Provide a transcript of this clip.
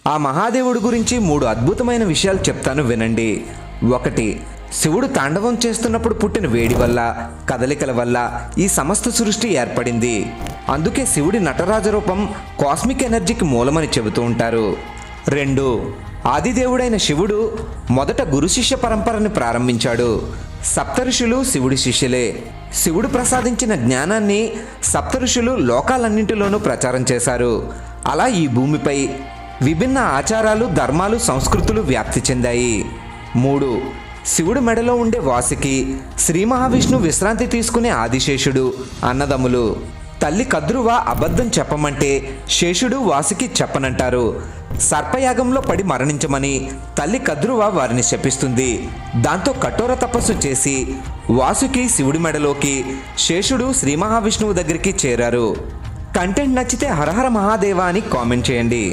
ఆ మహాదేవుడి గురించి 3 అద్భుతమైన విషయాలు చెప్తాను వినండి. 1. శివుడు తాండవం చేస్తున్నప్పుడు పుట్టిన వేడి వల్ల, కదలికల వల్ల ఈ సమస్త సృష్టి ఏర్పడింది. అందుకే శివుడి నటరాజ రూపం కాస్మిక్ ఎనర్జీకి మూలమని చెబుతూ ఉంటారు. 2. ఆదిదేవుడైన శివుడు మొదట గురు శిష్య పరంపరని ప్రారంభించాడు. సప్తఋషులు శివుడి శిష్యులే. శివుడు ప్రసాదించిన జ్ఞానాన్ని సప్తఋషులు లోకాలన్నింటిలోనూ ప్రచారం చేశారు. అలా ఈ భూమిపై విభిన్న ఆచారాలు, ధర్మాలు, సంస్కృతులు వ్యాప్తి చెందాయి. 3. శివుడి మెడలో ఉండే వాసుకి, శ్రీ మహావిష్ణు విశ్రాంతి తీసుకునే ఆదిశేషుడు అన్నదమ్ములు. తల్లి కద్రువ అబద్ధం చెప్పమంటే శేషుడు వాసుకి చెప్పనంటారు. సర్పయాగంలో పడి మరణించమని తల్లి కద్రువ వారిని శపిస్తుంది. దాంతో కఠోర తపస్సు చేసి వాసుకి శివుడి మెడలోకి, శేషుడు శ్రీ మహావిష్ణువు దగ్గరికి చేరారు. కంటెంట్ నచ్చితే హరహర మహాదేవ అని కామెంట్ చేయండి.